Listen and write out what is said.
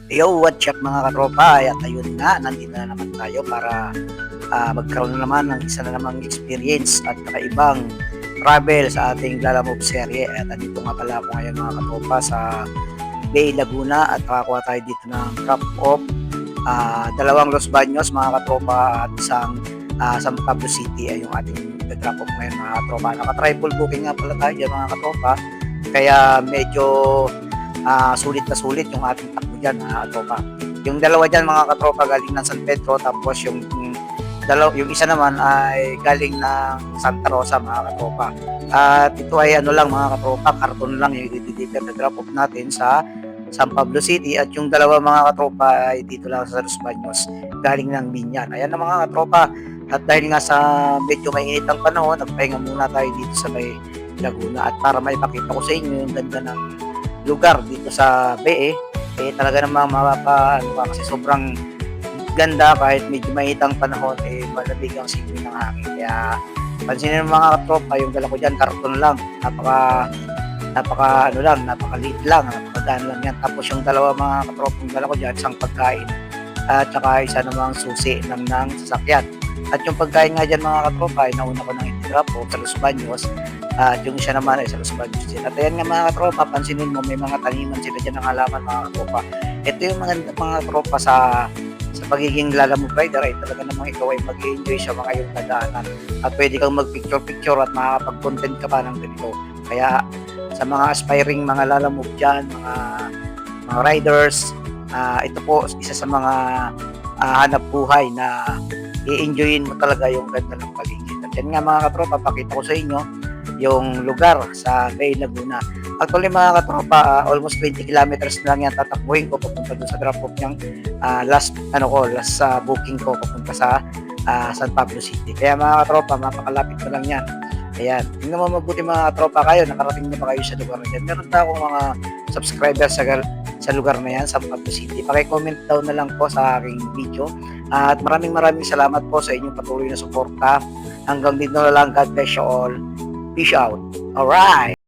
Yo, what's up mga katropa? At ayun nga, nandito na naman tayo para magkaroon na naman ng isa na namang experience at kakaibang travel sa ating Lalamove serye. At nandito nga pala ako ngayon mga katropa sa Bay Laguna at nakakuha tayo dito ng drop-off. Dalawang Los Baños mga katropa at isang San Pablo City ay yung ating drop-off ngayon mga katropa. Naka-triple booking nga pala tayo dyan mga katropa. Kaya medyo sulit na sulit yung ating takbo dyan mga katropa. Yung dalawa dyan mga katropa galing ng San Pedro, tapos yung isa naman ay galing ng Santa Rosa mga katropa. At ito ay ano lang mga katropa, karton lang yung i-deliver na drop off natin sa San Pablo City, at yung dalawa mga katropa ay dito lang sa Los Baños galing ng Binyan. Ayan na mga katropa, at dahil nga sa medyo mainit ang panahon, nagpahinga muna tayo dito sa may Laguna, at para maipakita ko sa inyo yung ganda ng lugar dito sa Bay, talaga namang kasi sobrang ganda. Kahit medyo mainit ang panahon, malamig ang simoy ng hangin. Kaya pansinin ng mga katropa, yung dala ko dyan karton lang, napakaliit lang, napakagaan lang yan. Tapos yung dalawa mga katropa, yung dala ko dyan, isang pagkain at saka isa namang susi ng sasakyan. At yung pagkain nga dyan mga katropa ay nauna ko nang i-drop sa Los Baños, at yung isa naman ay sa Los Baños din. At ayan nga mga katropa, pansinin mo may mga taniman sila dyan ng halaman mga katropa. Ito yung mga katropa sa pagiging Lalamove rider, ay talaga namang ikaw ay mag-enjoy sa mga iyong nadaanan at pwede kang mag-picture at makakapag-content ka pa ng ganito. Kaya sa mga aspiring mga Lalamove dyan, mga riders, ito po isa sa mga hanap buhay na i-enjoyin mo talaga yung ganda ng paligid. At yan nga mga katropa, pakita ko sa inyo yung lugar sa Bay Laguna. Actually mga katropa, almost 20 kilometers lang yan tatakbuhin ko papunta doon sa drop-off niyang last booking ko papunta sa San Pablo City. Kaya mga katropa, mapakalapit na lang yan. Ayan, tingnan mo mabuti mga katropa kayo, nakarating na ba kayo sa lugar na yan? Meron na akong mga subscribers sa lugar na yan, San Pablo City. Paki-comment down na lang po sa aking video. At maraming salamat po sa inyong patuloy na suporta. Hanggang dito na lang. God bless you all. Peace out. Alright.